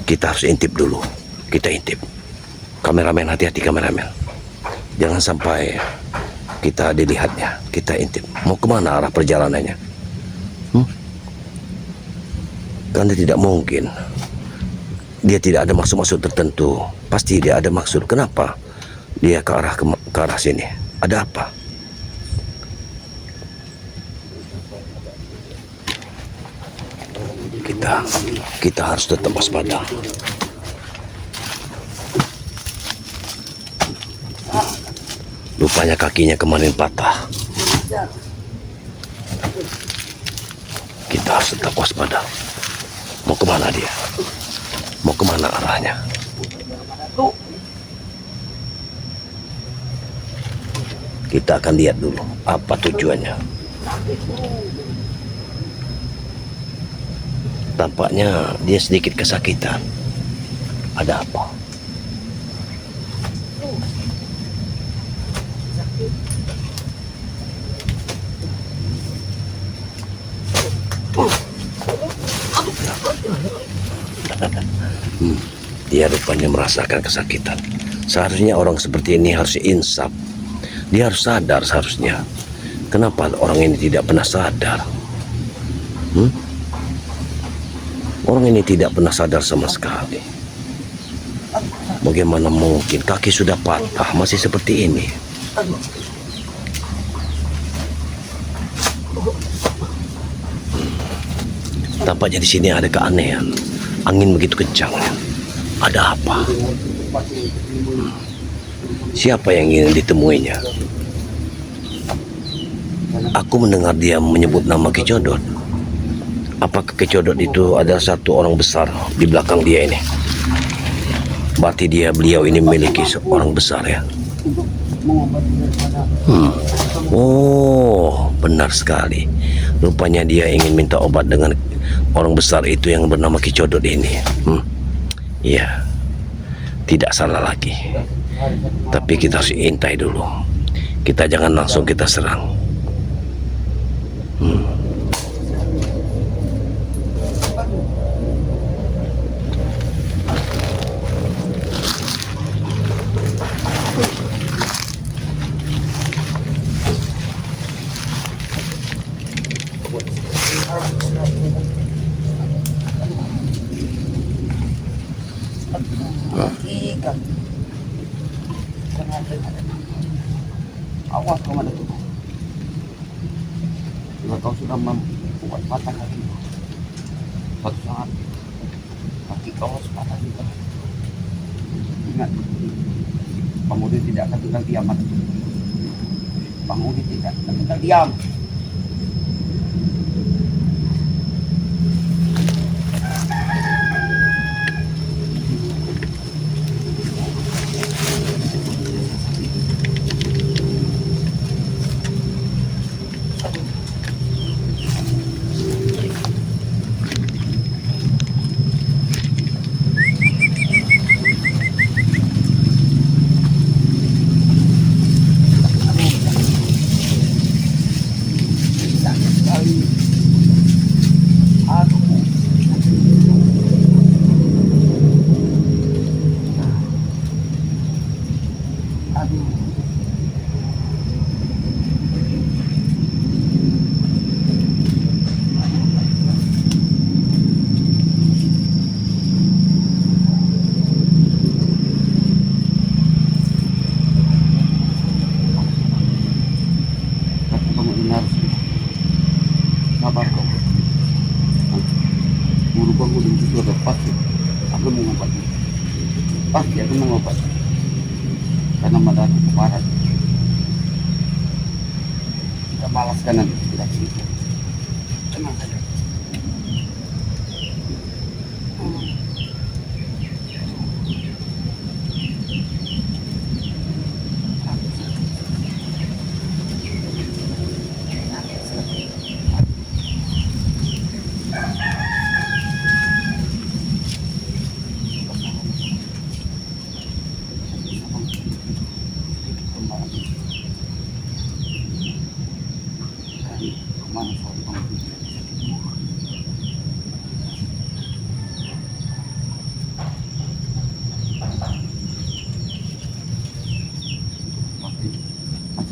Kita harus intip dulu. Kita intip. Kameramen, hati-hati kameramen. Jangan sampai kita dilihatnya. Kita intip. Mau kemana arah perjalanannya? Karena tidak mungkin. Dia tidak ada maksud-maksud tertentu. Pasti dia ada maksud. Kenapa dia ke arah sini? Ada apa? Kita harus tetap waspada. Rupanya kakinya kemarin patah. Kita harus tetap waspada. Mau kemana dia? Mau kemana arahnya? Kita akan lihat dulu apa tujuannya. Tampaknya dia sedikit kesakitan. Ada apa? Dia rupanya merasakan kesakitan. Seharusnya orang seperti ini harus insaf. Dia harus sadar seharusnya. Kenapa orang ini tidak pernah sadar? Orang ini tidak pernah sadar sama sekali. Bagaimana mungkin kaki sudah patah masih seperti ini? Tampaknya di sini ada keanehan. Angin begitu kencang. Ada apa? Siapa yang ingin ditemuinya? Aku mendengar dia menyebut nama Ki Codot. Apakah Ki Codot itu adalah satu orang besar di belakang dia ini? Berarti beliau ini memiliki seorang besar ya? Oh, benar sekali. Rupanya dia ingin minta obat dengan orang besar itu yang bernama Ki Codot ini. Iya, tidak salah lagi. Tapi kita harus intai dulu. Kita jangan langsung kita serang. Awas kau ada tuh. Jika kau sudah membuat patah kaki, suatu saat kaki kau harus patah juga. Ingat, pemudi tidak akan tinggal diam. Pemudi tidak akan tinggal diam. Sabar kok. Guru kamu itu sudah pasti aku mengobati. Pasti aku mengobati. Karena madar keparat. Kita balaskan nanti tidak sih. Tenang saja. Mana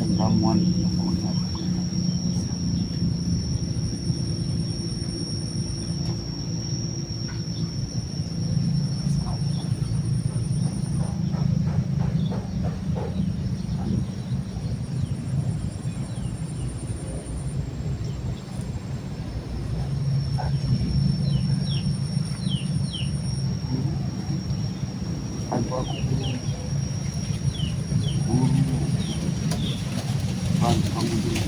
macam ramuan aku kamu dulu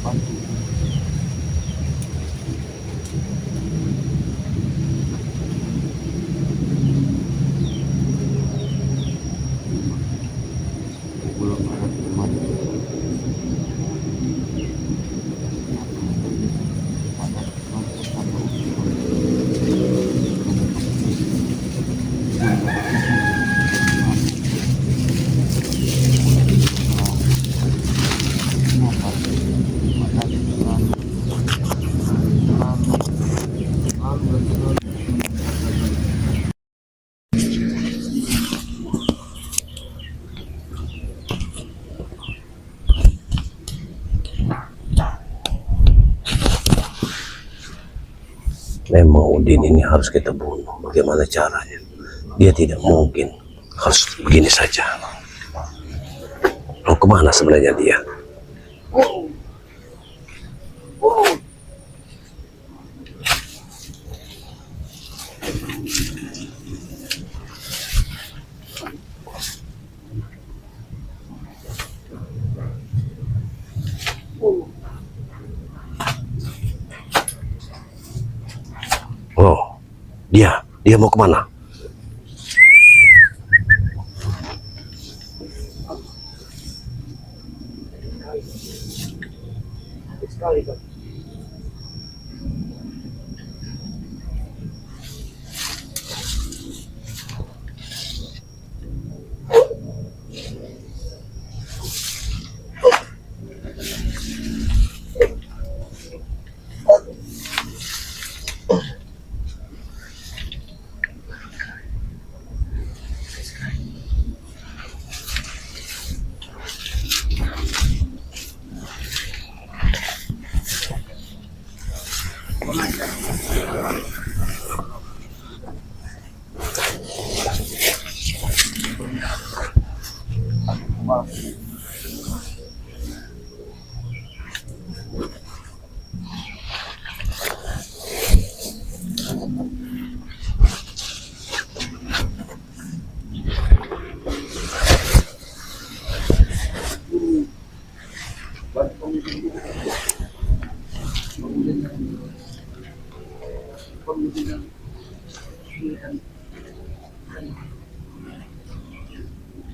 bantu pulang ke rumah Memang Udin ini harus kita bunuh. Bagaimana caranya? Dia tidak mungkin harus begini saja. Mau kemana sebenarnya dia? Oh, dia mau kemana?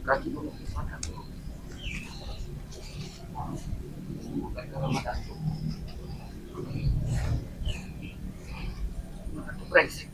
Kaki dulu ke sana. Brengsek.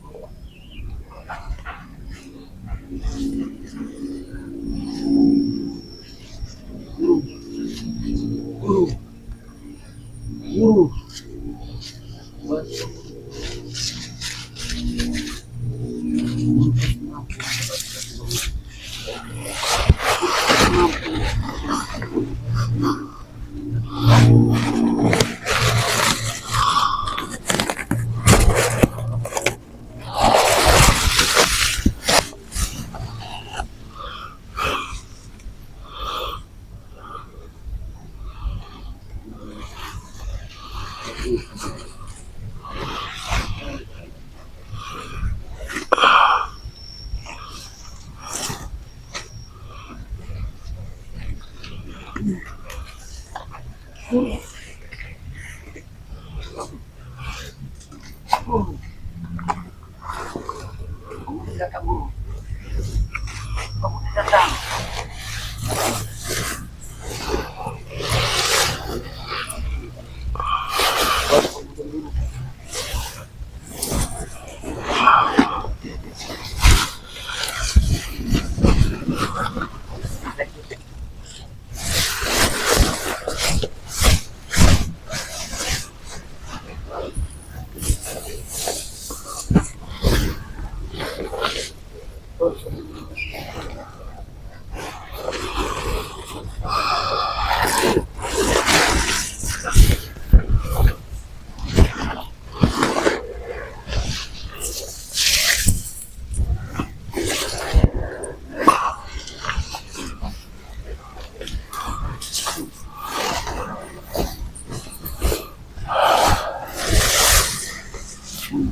Aman.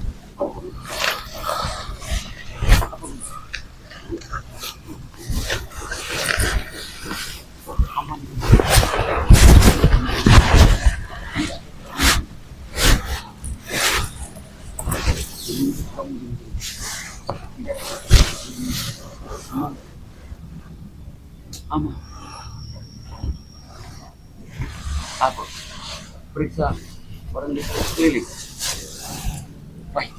Apa? Periksa orang di sekeliling. Baik.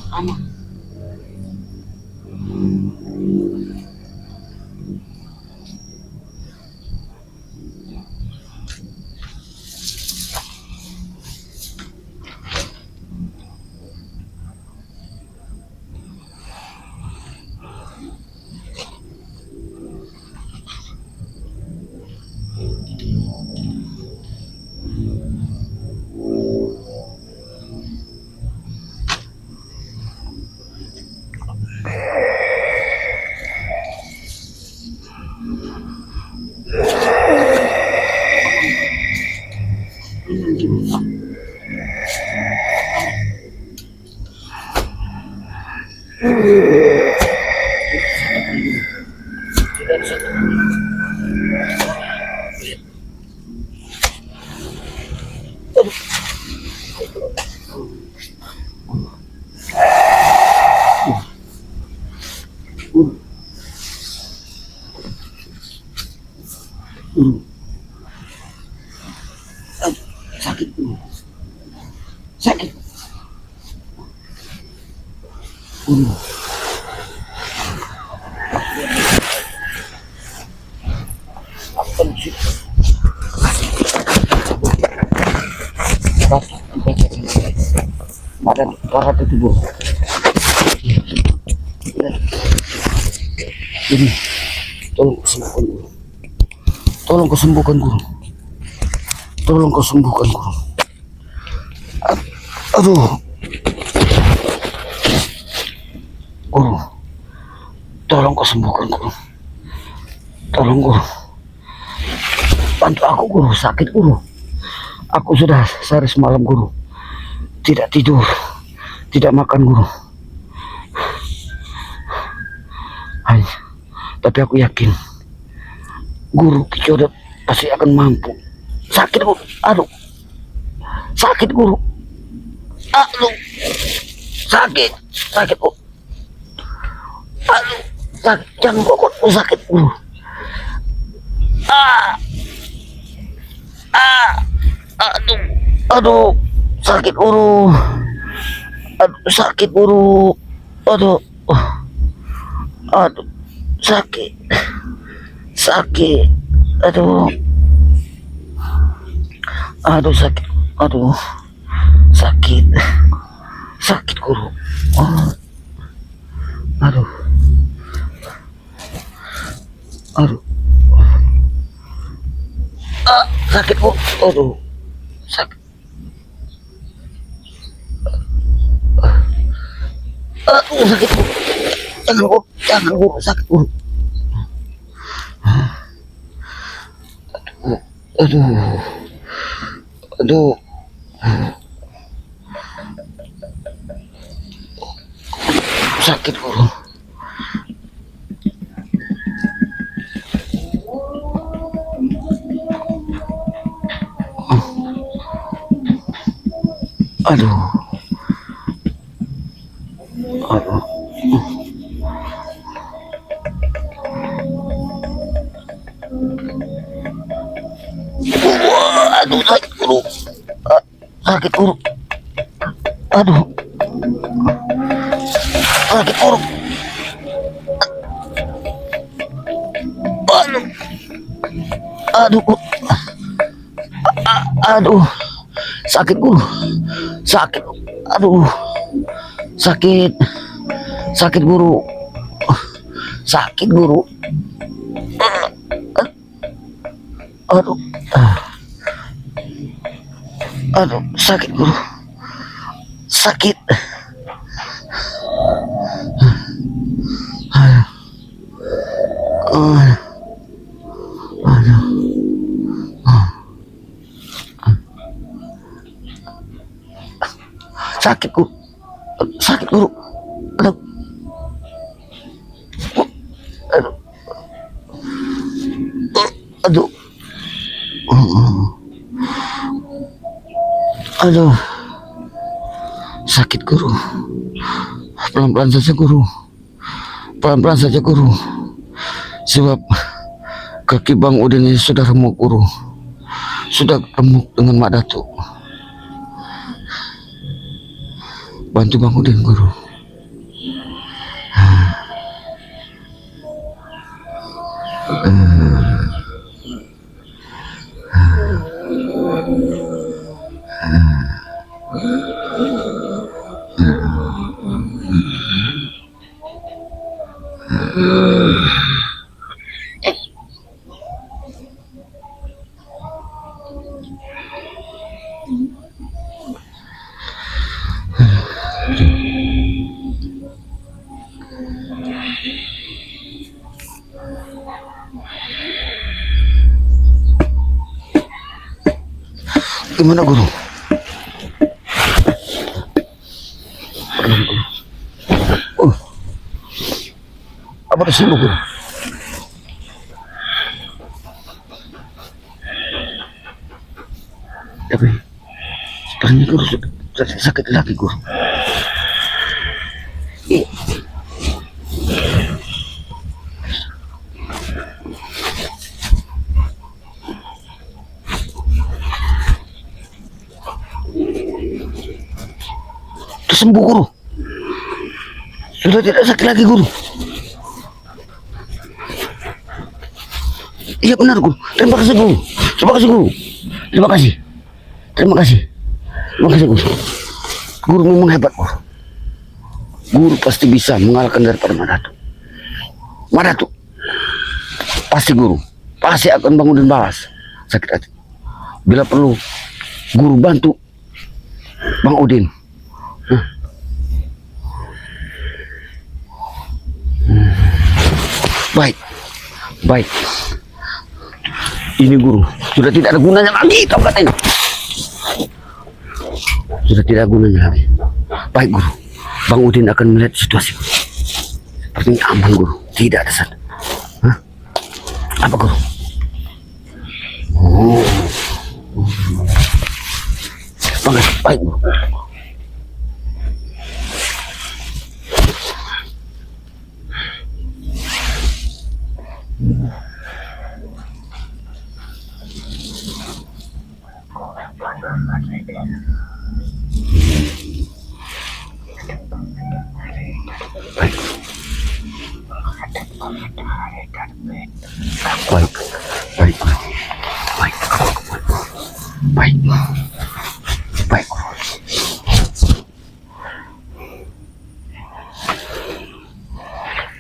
Aman. Sakit. Sakit. Badan parah di tubuh. Ini tolong sembuhkan guru. Tolong kesembuhkan guru. Tolong kesembuhkan guru. Aduh. Guru. Tolong kesembuhkan guru. Tolong guru. Bantu aku guru, sakit guru. Aku sudah sehari semalam guru. Tidak tidur, tidak makan guru. Hai, tapi aku yakin guru Kicodot pasti akan mampu. Sakit guru, aduh, sakit guru, aduh, sakit, sakit guru, aduh, sakit, jangan kokot, sakit guru, aduh, aduh, sakit guru, aduh, sakit guru, aduh, aduh, sakit, sakit, aduh, aduh, sakit, aduh, sakit, sakit guru, aduh, aduh, sakit guru, aduh, sakit, sakit guru, jangan guru, jangan guru, sakit guru, aduh, aduh, sakit guru, Aduh. Aduh. Wah, aduh sakit guru. Sakit guru. Aduh. Sakit guru. Aduh. Aduh. Aduh. Sakit guru. Sakit. Aduh. Sakit. Sakit guru. Sakit guru. Aduh. Aduh, sakit guru. Sakit. Aduh. Aduh. Sakit guru. Sakit guru. Aduh. Aduh. Aduh. Aduh. Sakit guru. Pelan-pelan saja guru. Pelan-pelan saja guru. Sebab kaki Bang Udin ini sudah remuk guru. Sudah remuk dengan Mak Datuk. Bantu Bang Udin guru. Gimana guru? Apa kesini guru? Tapi sepertinya guru sudah sakit lagi guru. Sembuh guru. Sudah tidak sakit lagi guru. Iya benar guru. Terima kasih guru. Terima kasih guru. Terima kasih. Terima kasih. Terima kasih guru. Guru memang hebat guru. Guru pasti bisa mengalahkan daripada Mak Datuk. Mak Datuk pasti guru. Pasti akan bangun dan balas sakit hati. Bila perlu guru bantu Bang Udin. Baik, baik. Ini guru sudah tidak ada gunanya lagi, tahu katanya. Sudah tidak ada gunanya lagi. Baik guru, Bang Udin akan melihat situasi. Sepertinya aman guru, tidak ada sana. Hah? Apa guru? Oh. Baik guru. Baik, baik, baik, baik, baik,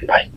baik.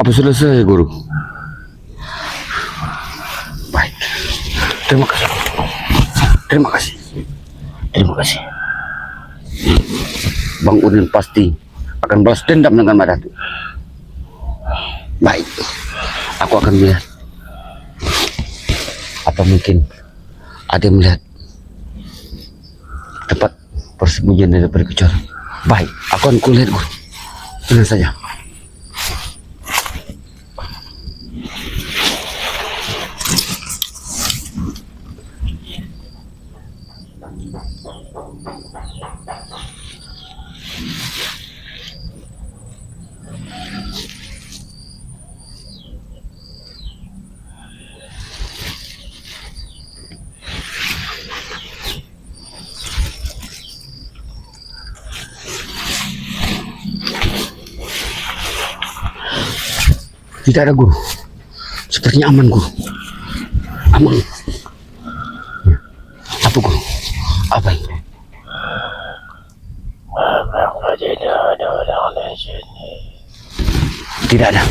Apa sudah selesai, Guru? Baik. Terima kasih. Terima kasih. Terima kasih. Bang Udin pasti akan balas dendam dengan Madatu. Baik. Aku akan melihat. Apa mungkin ada yang melihat tempat persembunyian dari kecoran? Baik, aku akan kulihat, Guru. Tenang saja. Tidak ada, Guru. Sepertinya aman, Guru. Aman. Ya. Apa, Guru? Apa ini? Tidak ada.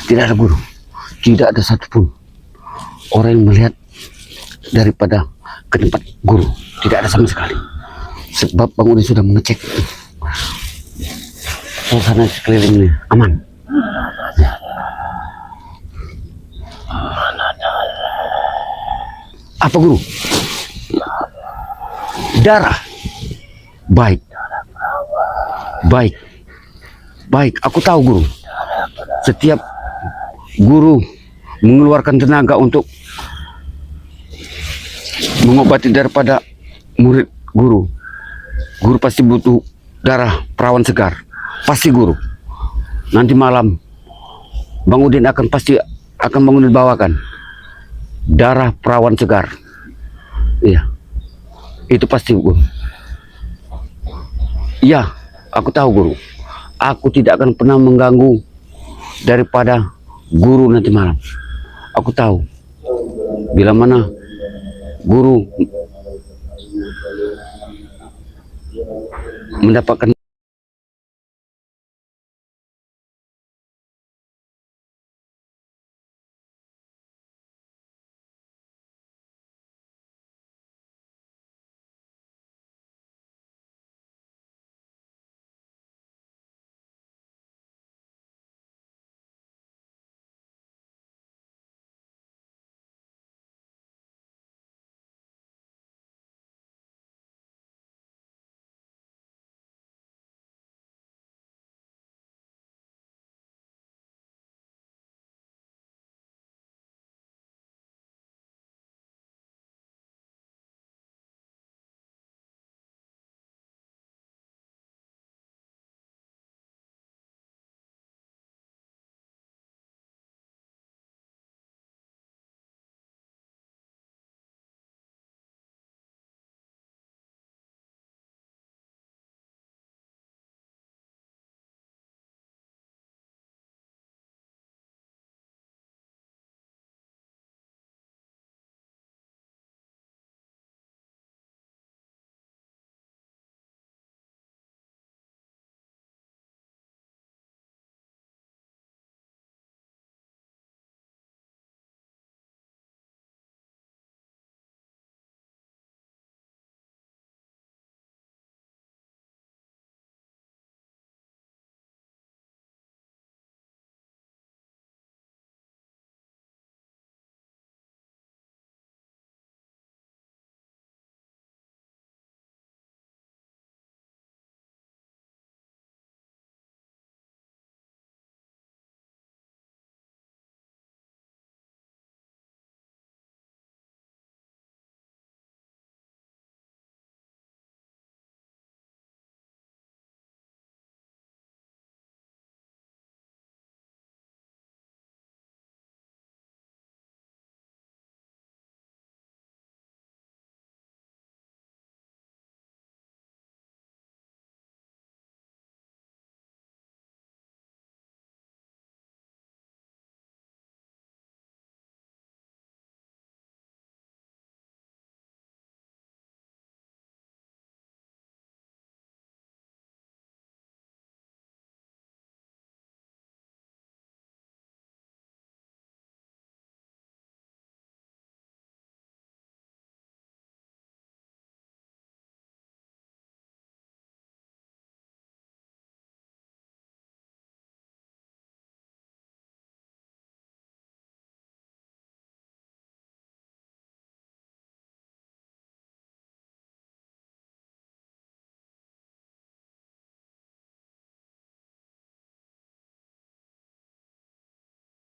Tidak ada, Guru. Tidak ada satupun orang yang melihat daripada ke tempat Guru. Tidak ada sama sekali. Sebab Bang Udin sudah mengecek suasana sekelilingnya. Aman. Apa, Guru? Darah. Baik. Baik. Baik, aku tahu, Guru. Setiap guru mengeluarkan tenaga untuk mengobati daripada murid guru. Guru pasti butuh darah perawan segar. Pasti, Guru. Nanti malam Bang Udin pasti akan Bang Udin bawakan darah perawan segar. Iya. Itu pasti, Guru. Iya, aku tahu, Guru. Aku tidak akan pernah mengganggu daripada Guru nanti malam. Aku tahu bila mana Guru mendapatkan